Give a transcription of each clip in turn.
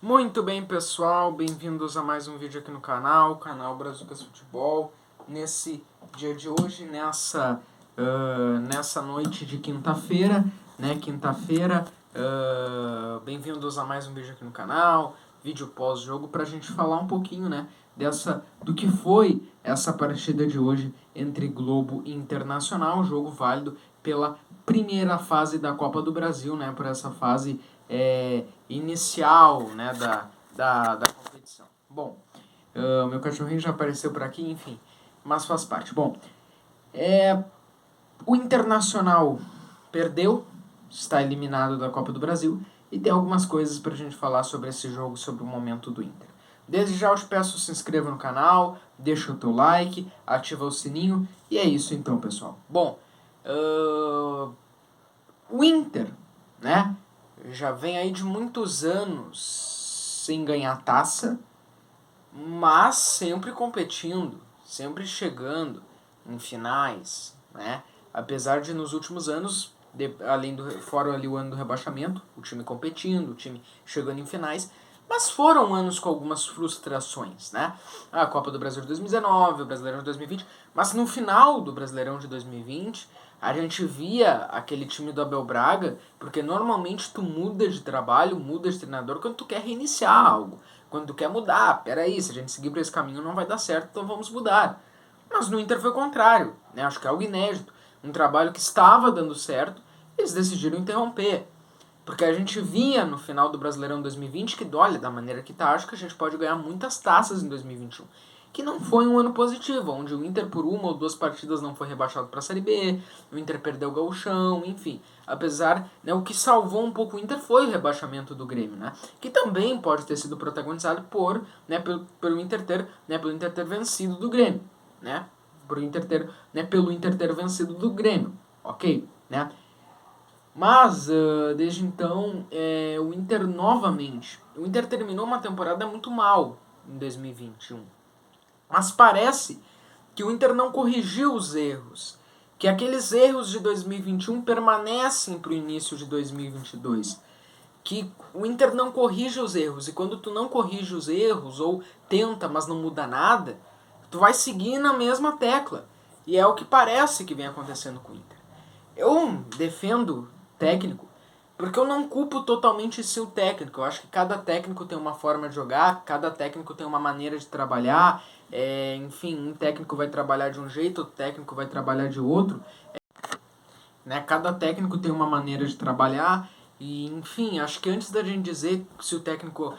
Muito bem, pessoal, bem-vindos a mais um vídeo aqui no canal Brazucas Futebol. Nesse dia de hoje, nessa noite de quinta-feira, bem-vindos a mais um vídeo aqui no canal, vídeo pós-jogo, pra gente falar um pouquinho, do que foi essa partida de hoje entre Globo e Internacional, jogo válido pela primeira fase da Copa do Brasil, por essa fase inicial, da competição. Bom, meu cachorrinho já apareceu por aqui, enfim, mas faz parte. Bom, o Internacional perdeu, está eliminado da Copa do Brasil, e tem algumas coisas pra gente falar sobre esse jogo, sobre o momento do Inter. Desde já eu te peço se inscreva no canal, deixa o teu like, ativa o sininho, e é isso então, pessoal. Bom, o Inter, já vem aí de muitos anos sem ganhar taça, mas sempre competindo, sempre chegando em finais, Apesar de nos últimos anos, fora ali o ano do rebaixamento, o time competindo, o time chegando em finais, mas foram anos com algumas frustrações, A Copa do Brasil de 2019, o Brasileirão de 2020, mas no final do Brasileirão de 2020, a gente via aquele time do Abel Braga, porque normalmente tu muda de trabalho, muda de treinador quando tu quer reiniciar algo, quando tu quer mudar. Peraí, se a gente seguir por esse caminho não vai dar certo, então vamos mudar. Mas no Inter foi o contrário, Acho que é algo inédito. Um trabalho que estava dando certo, eles decidiram interromper. Porque a gente via no final do Brasileirão 2020 que, olha, da maneira que tá, acho que a gente pode ganhar muitas taças em 2021. Que não foi um ano positivo, onde o Inter por uma ou duas partidas não foi rebaixado para a Série B, o Inter perdeu o Gauchão, enfim. Apesar, o que salvou um pouco o Inter foi o rebaixamento do Grêmio, Que também pode ter sido protagonizado pelo Inter ter vencido do Grêmio, pelo Inter ter vencido do Grêmio, ok, Mas, desde então, o Inter novamente... O Inter terminou uma temporada muito mal em 2021. Mas parece que o Inter não corrigiu os erros. Que aqueles erros de 2021 permanecem para o início de 2022. Que o Inter não corrige os erros. E quando tu não corrige os erros, ou tenta, mas não muda nada, tu vai seguir na mesma tecla. E é o que parece que vem acontecendo com o Inter. Eu defendo técnico porque eu não culpo totalmente esse o técnico. Eu acho que cada técnico tem uma forma de jogar, cada técnico tem uma maneira de trabalhar. Enfim, um técnico vai trabalhar de um jeito, outro técnico vai trabalhar de outro. Cada técnico tem uma maneira de trabalhar. E, enfim, acho que antes da gente dizer se o técnico...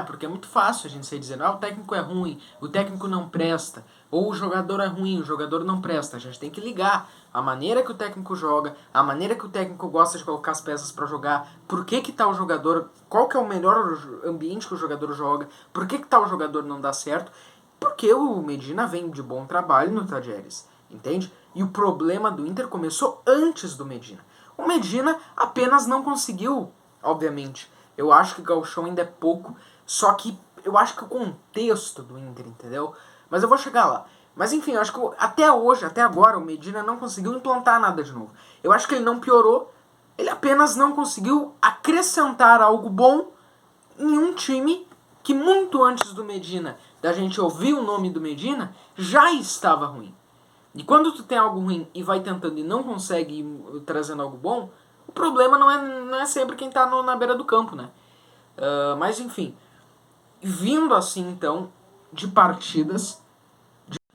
porque é muito fácil a gente sair dizendo, o técnico é ruim, o técnico não presta, ou o jogador é ruim, o jogador não presta. A gente tem que ligar a maneira que o técnico joga, a maneira que o técnico gosta de colocar as peças para jogar, por que tá o jogador, qual que é o melhor ambiente que o jogador joga, por que tal jogador não dá certo, porque o Medina vem de bom trabalho no Tadieres, entende? E o problema do Inter começou antes do Medina. O Medina apenas não conseguiu, obviamente. Eu acho que o Gauchão ainda é pouco, só que eu acho que o contexto do Inter, entendeu? Mas eu vou chegar lá. Mas enfim, eu acho que até hoje, até agora, o Medina não conseguiu implantar nada de novo. Eu acho que ele não piorou, ele apenas não conseguiu acrescentar algo bom em um time que muito antes do Medina, da gente ouvir o nome do Medina, já estava ruim. E quando tu tem algo ruim e vai tentando e não consegue ir trazendo algo bom, o problema não é sempre quem tá na beira do campo, mas enfim, vindo assim então, de partidas...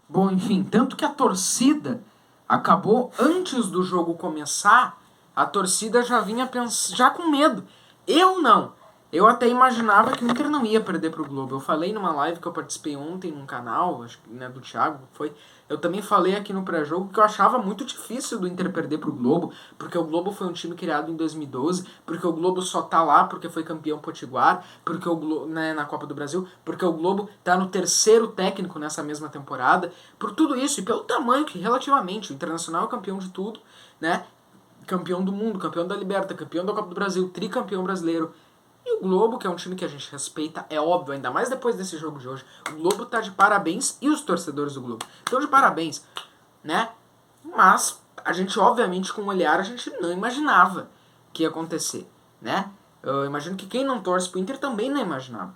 Bom, enfim, tanto que a torcida acabou, antes do jogo começar, a torcida já vinha já com medo. Eu não. Eu até imaginava que o Inter não ia perder pro Globo. Eu falei numa live que eu participei ontem num canal, acho que do Thiago, foi. Eu também falei aqui no pré-jogo que eu achava muito difícil do Inter perder pro Globo, porque o Globo foi um time criado em 2012, porque o Globo só tá lá porque foi campeão potiguar, porque o Globo, na Copa do Brasil, porque o Globo tá no terceiro técnico nessa mesma temporada, por tudo isso e pelo tamanho que relativamente o Internacional é campeão de tudo, Campeão do mundo, campeão da Liberta, campeão da Copa do Brasil, tricampeão brasileiro. E o Globo, que é um time que a gente respeita, é óbvio, ainda mais depois desse jogo de hoje. O Globo tá de parabéns e os torcedores do Globo estão de parabéns, Mas a gente, obviamente, com o olhar, a gente não imaginava que ia acontecer, Eu imagino que quem não torce pro Inter também não imaginava.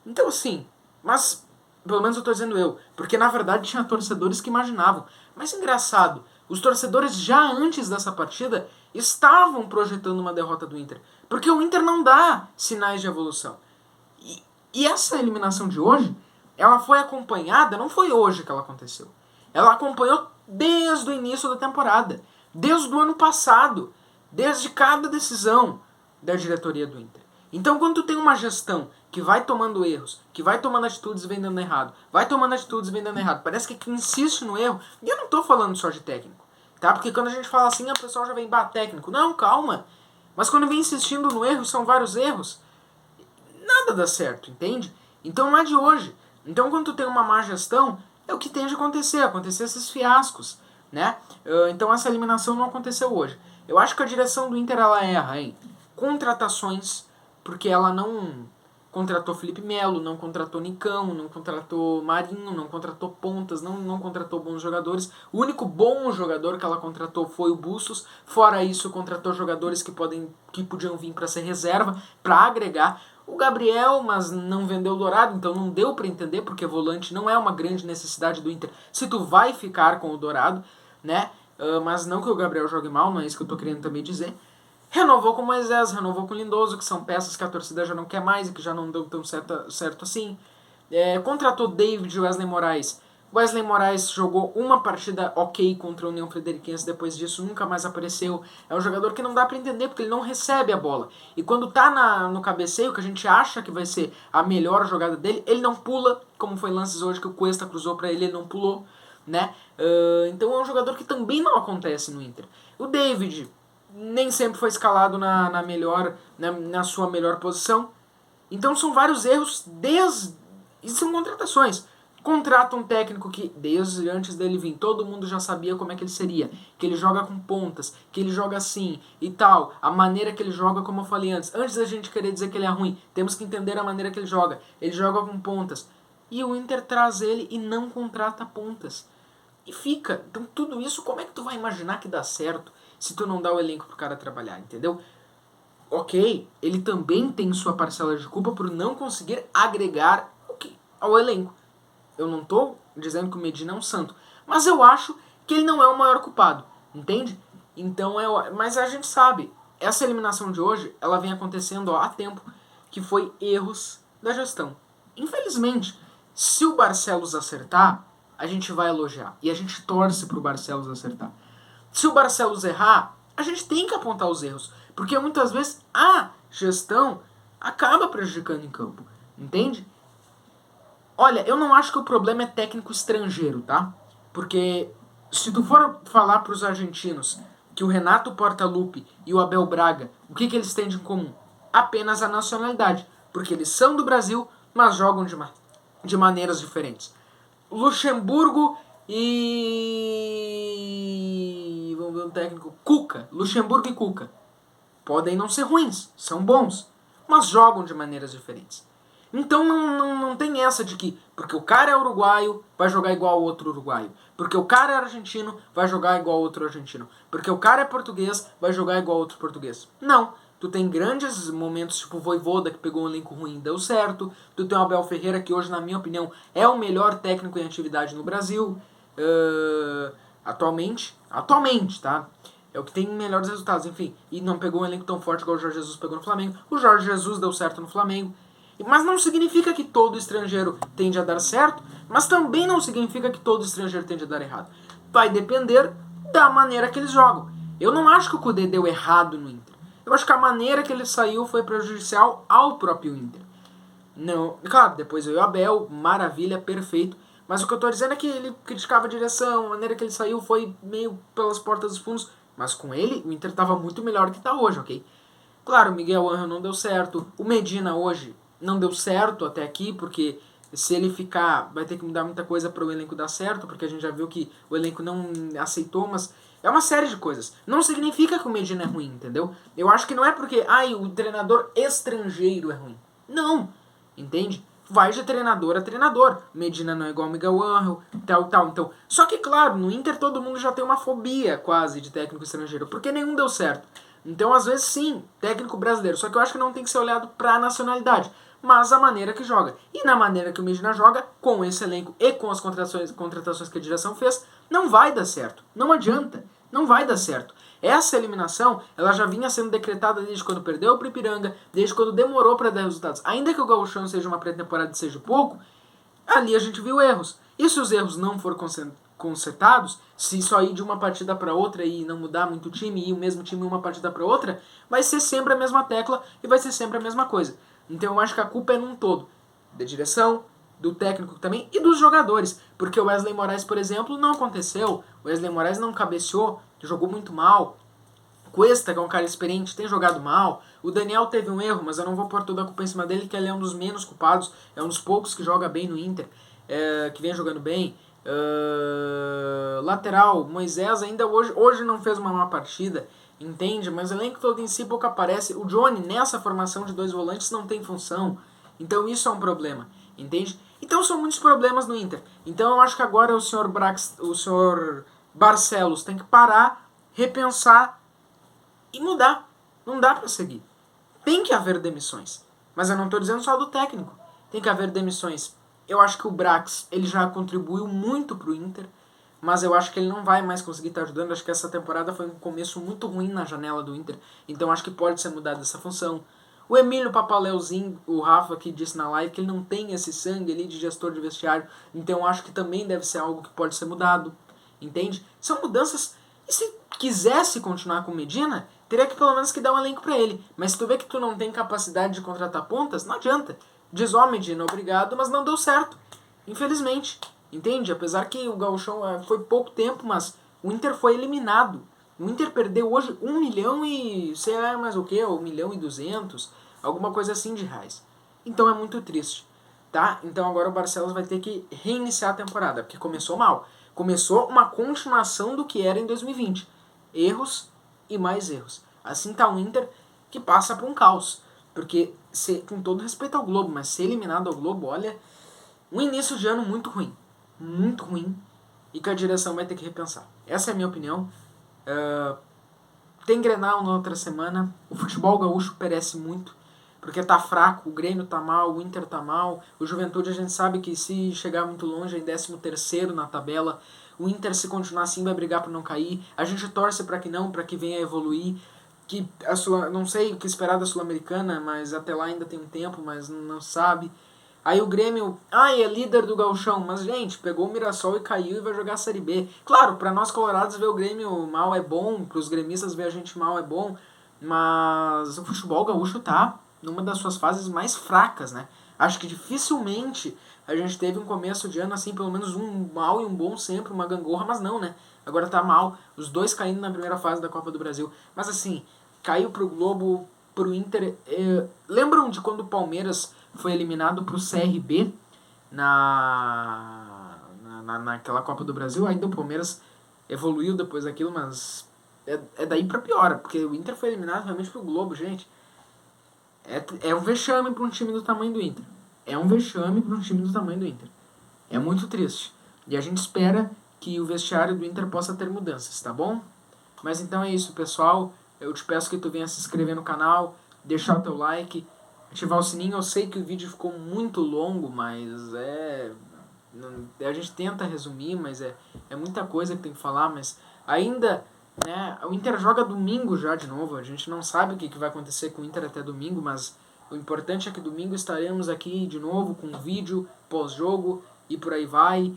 Então, assim, mas pelo menos eu tô dizendo eu, porque na verdade tinha torcedores que imaginavam. Mas engraçado, os torcedores já antes dessa partida estavam projetando uma derrota do Inter, porque o Inter não dá sinais de evolução. E essa eliminação de hoje, ela foi acompanhada, não foi hoje que ela aconteceu. Ela acompanhou desde o início da temporada, desde o ano passado, desde cada decisão da diretoria do Inter. Então, quando tu tem uma gestão que vai tomando erros, que vai tomando atitudes e vem dando errado, vai tomando atitudes e vem dando errado, parece que insiste no erro, e eu não tô falando só de técnico, tá? Porque quando a gente fala assim, o pessoal já vem, técnico. Não, calma. Mas quando vem insistindo no erro, são vários erros, nada dá certo, entende? Então não é de hoje. Então quando tu tem uma má gestão, é o que tende a acontecer esses fiascos, né? Então essa eliminação não aconteceu hoje. Eu acho que a direção do Inter ela erra em contratações, porque ela não contratou Felipe Melo, não contratou Nicão, não contratou Marinho, não contratou pontas, não contratou bons jogadores. O único bom jogador que ela contratou foi o Bustos. Fora isso, contratou jogadores que podiam vir para ser reserva, para agregar. O Gabriel, mas não vendeu o Dourado, então não deu para entender, porque volante não é uma grande necessidade do Inter. Se tu vai ficar com o Dourado, né? Mas não que o Gabriel jogue mal, não é isso que eu tô querendo também dizer. Renovou com o Moisés, renovou com o Lindoso, que são peças que a torcida já não quer mais e que já não deu tão certo assim. Contratou David e Wesley Moraes. Wesley Moraes jogou uma partida ok contra a União Frederiquense, depois disso nunca mais apareceu. É um jogador que não dá pra entender, porque ele não recebe a bola. E quando tá no cabeceio, que a gente acha que vai ser a melhor jogada dele, ele não pula, como foi lances hoje que o Cuesta cruzou pra ele não pulou, né? Então é um jogador que também não acontece no Inter. O David nem sempre foi escalado na sua melhor posição. Então são vários erros e são contratações. Contrata um técnico que, desde antes dele vir, todo mundo já sabia como é que ele seria. Que ele joga com pontas, que ele joga assim e tal. A maneira que ele joga, como eu falei antes da gente querer dizer que ele é ruim, temos que entender a maneira que ele joga. Ele joga com pontas. E o Inter traz ele e não contrata pontas. E fica. Então tudo isso, como é que tu vai imaginar que dá certo se tu não dá o elenco pro cara trabalhar, entendeu? Ok, ele também tem sua parcela de culpa por não conseguir agregar ao elenco. Eu não tô dizendo que o Medina é um santo, mas eu acho que ele não é o maior culpado, entende? Então, mas a gente sabe, essa eliminação de hoje, ela vem acontecendo há tempo, que foi erros da gestão. Infelizmente, se o Barcelos acertar, a gente vai elogiar, e a gente torce pro Barcelos acertar. Se o Barcelos errar, a gente tem que apontar os erros, porque muitas vezes a gestão acaba prejudicando em campo, entende? Olha, eu não acho que o problema é técnico estrangeiro, tá? Porque se tu for falar pros argentinos que o Renato Portaluppi e o Abel Braga, o que eles têm de comum? Apenas a nacionalidade. Porque eles são do Brasil, mas jogam de maneiras diferentes. Luxemburgo e... vamos ver um técnico. Cuca. Luxemburgo e Cuca. Podem não ser ruins, são bons, mas jogam de maneiras diferentes. Então não tem essa de que porque o cara é uruguaio, vai jogar igual ao outro uruguaio. Porque o cara é argentino, vai jogar igual ao outro argentino. Porque o cara é português, vai jogar igual ao outro português. Não. Tu tem grandes momentos, tipo o Vojvoda, que pegou um elenco ruim e deu certo. Tu tem o Abel Ferreira, que hoje, na minha opinião, é o melhor técnico em atividade no Brasil. Atualmente, tá? É o que tem melhores resultados, enfim. E não pegou um elenco tão forte igual o Jorge Jesus pegou no Flamengo. O Jorge Jesus deu certo no Flamengo. Mas não significa que todo estrangeiro tende a dar certo, mas também não significa que todo estrangeiro tende a dar errado. Vai depender da maneira que eles jogam. Eu não acho que o Kudê deu errado no Inter. Eu acho que a maneira que ele saiu foi prejudicial ao próprio Inter. Não, claro, depois veio o Abel, maravilha, perfeito. Mas o que eu tô dizendo é que ele criticava a direção, a maneira que ele saiu foi meio pelas portas dos fundos. Mas com ele, o Inter tava muito melhor do que tá hoje, ok? Claro, o Miguel Angel não deu certo. O Medina hoje não deu certo até aqui, porque se ele ficar, vai ter que mudar muita coisa para o elenco dar certo, porque a gente já viu que o elenco não aceitou, mas é uma série de coisas. Não significa que o Medina é ruim, entendeu? Eu acho que não é porque, o treinador estrangeiro é ruim. Não, entende? Vai de treinador a treinador. Medina não é igual ao Miguel Angel, tal. Então, só que, claro, no Inter todo mundo já tem uma fobia quase de técnico estrangeiro, porque nenhum deu certo. Então, às vezes, sim, técnico brasileiro. Só que eu acho que não tem que ser olhado pra nacionalidade, mas a maneira que joga. E na maneira que o Medina joga, com esse elenco e com as contratações que a direção fez, não vai dar certo. Não adianta. Não vai dar certo. Essa eliminação, ela já vinha sendo decretada desde quando perdeu para o Ipiranga, desde quando demorou para dar resultados. Ainda que o Gauchão seja uma pré-temporada e seja pouco, ali a gente viu erros. E se os erros não forem consertados, se só ir de uma partida para outra e não mudar muito o time, e o mesmo time uma partida para outra, vai ser sempre a mesma tecla e vai ser sempre a mesma coisa. Então eu acho que a culpa é num todo. Da direção, do técnico também e dos jogadores. Porque o Wesley Moraes, por exemplo, não aconteceu. O Wesley Moraes não cabeceou, jogou muito mal. Cuesta, que é um cara experiente, tem jogado mal. O Daniel teve um erro, mas eu não vou pôr toda a culpa em cima dele, que ele é um dos menos culpados. É um dos poucos que joga bem no Inter, que vem jogando bem. Lateral, Moisés ainda hoje não fez uma má partida, entende? Mas o elenco todo em si pouco aparece. O Johnny, nessa formação de 2 volantes, não tem função. Então isso é um problema, entende? Então são muitos problemas no Inter. Então eu acho que agora o senhor Barcelos tem que parar, repensar e mudar. Não dá pra seguir. Tem que haver demissões. Mas eu não tô dizendo só do técnico. Tem que haver demissões. Eu acho que o Brax, ele já contribuiu muito pro Inter, mas eu acho que ele não vai mais conseguir estar ajudando. Acho que essa temporada foi um começo muito ruim na janela do Inter. Então acho que pode ser mudada essa função. O Emílio Papaleuzinho, o Rafa que disse na live que ele não tem esse sangue ali de gestor de vestiário. Então acho que também deve ser algo que pode ser mudado. Entende? São mudanças. E se quisesse continuar com o Medina, teria que pelo menos que dar um elenco pra ele. Mas se tu vê que tu não tem capacidade de contratar pontas, não adianta. Diz, ó, Medina, obrigado, mas não deu certo. Infelizmente. Entende? Apesar que o Gauchão foi pouco tempo, mas o Inter foi eliminado. O Inter perdeu hoje 1 milhão e sei lá mais o que, 1 milhão e 200, alguma coisa assim de reais. Então é muito triste, tá? Então agora o Barcelos vai ter que reiniciar a temporada, porque começou mal. Começou uma continuação do que era em 2020. Erros e mais erros. Assim tá o Inter, que passa por um caos. Porque, com todo respeito ao Globo, mas ser eliminado ao Globo, olha, um início de ano muito ruim. Muito ruim. E que a direção vai ter que repensar. Essa é a minha opinião. Tem Grenal na outra semana. O futebol gaúcho perece muito. Porque tá fraco, o Grêmio tá mal, o Inter tá mal. O Juventude a gente sabe que se chegar muito longe é em 13º na tabela. O Inter, se continuar assim, vai brigar por não cair. A gente torce para que não, para que venha a evoluir. Que não sei o que esperar da Sul-Americana, mas até lá ainda tem um tempo, mas não sabe. Aí o Grêmio, é líder do Gauchão, mas gente, pegou o Mirassol e caiu e vai jogar a Série B. Claro, para nós colorados ver o Grêmio mal é bom, para os gremistas ver a gente mal é bom, mas o futebol gaúcho tá numa das suas fases mais fracas, né? Acho que dificilmente a gente teve um começo de ano assim, pelo menos um mal e um bom sempre, uma gangorra, mas não, né? Agora tá mal, os dois caindo na primeira fase da Copa do Brasil. Mas assim, caiu pro Globo, pro Inter. Lembram de quando o Palmeiras foi eliminado pro CRB naquela Copa do Brasil? Ainda o Palmeiras evoluiu depois daquilo, mas é daí pra pior, porque o Inter foi eliminado realmente pro Globo, gente. É um vexame para um time do tamanho do Inter. É um vexame para um time do tamanho do Inter. É muito triste. E a gente espera que o vestiário do Inter possa ter mudanças, tá bom? Mas então é isso, pessoal. Eu te peço que tu venha se inscrever no canal, deixar o teu like, ativar o sininho. Eu sei que o vídeo ficou muito longo, mas a gente tenta resumir, mas é muita coisa que tem que falar, mas ainda, né, o Inter joga domingo já de novo. A gente não sabe o que vai acontecer com o Inter até domingo, mas o importante é que domingo estaremos aqui de novo com vídeo pós-jogo e por aí vai,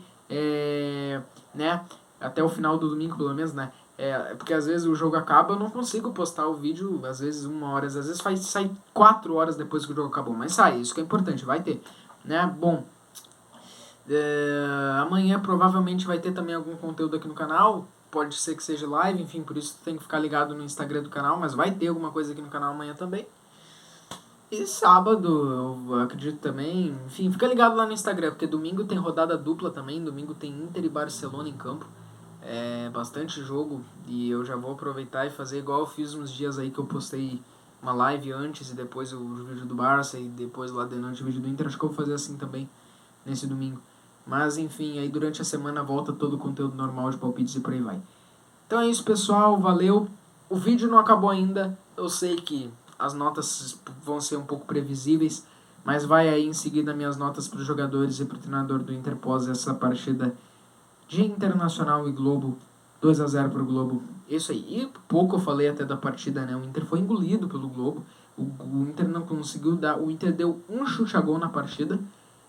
né, até o final do domingo pelo menos, né, porque às vezes o jogo acaba, eu não consigo postar o vídeo, às vezes 1 hora, às vezes sai 4 horas depois que o jogo acabou, mas sai, isso que é importante, vai ter, né, bom, amanhã provavelmente vai ter também algum conteúdo aqui no canal, pode ser que seja live, enfim, por isso tem que ficar ligado no Instagram do canal, mas vai ter alguma coisa aqui no canal amanhã também. E sábado, eu acredito também, enfim, fica ligado lá no Instagram, porque domingo tem rodada dupla também, domingo tem Inter e Barcelona em campo, bastante jogo, e eu já vou aproveitar e fazer igual eu fiz uns dias aí que eu postei uma live antes e depois o vídeo do Barça e depois lá de noite o vídeo do Inter, acho que eu vou fazer assim também nesse domingo. Mas enfim, aí durante a semana volta todo o conteúdo normal de palpites e por aí vai. Então é isso, pessoal, valeu! O vídeo não acabou ainda, eu sei que as notas vão ser um pouco previsíveis, mas vai aí em seguida minhas notas para os jogadores e para o treinador do Inter pós essa partida de Internacional e Globo, 2-0 para o Globo. Isso aí. E pouco eu falei até da partida, né? O Inter foi engolido pelo Globo. O Inter não conseguiu dar... O Inter deu um chute a gol na partida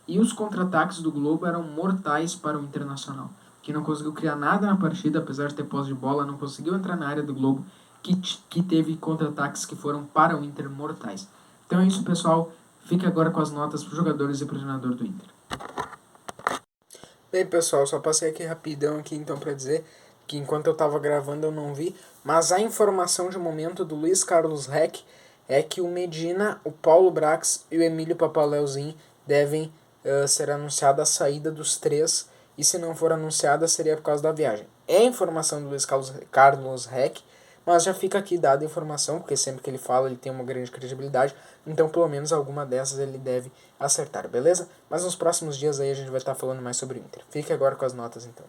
e os contra-ataques do Globo eram mortais para o Internacional, que não conseguiu criar nada na partida, apesar de ter posse de bola, não conseguiu entrar na área do Globo, que teve contra-ataques que foram para o Inter mortais. Então é isso, pessoal. Fique agora com as notas para os jogadores e para o treinador do Inter. Bem, pessoal, só passei aqui rapidão aqui então para dizer que enquanto eu estava gravando eu não vi, mas a informação de momento do Luiz Carlos Reck é que o Medina, o Paulo Brax e o Emílio Papaleuzinho devem ser anunciada a saída dos três, e se não for anunciada seria por causa da viagem. É a informação do Luiz Carlos Reck, mas já fica aqui dada a informação, porque sempre que ele fala ele tem uma grande credibilidade, então pelo menos alguma dessas ele deve acertar, beleza? Mas nos próximos dias aí a gente vai estar falando mais sobre o Inter. Fique agora com as notas então.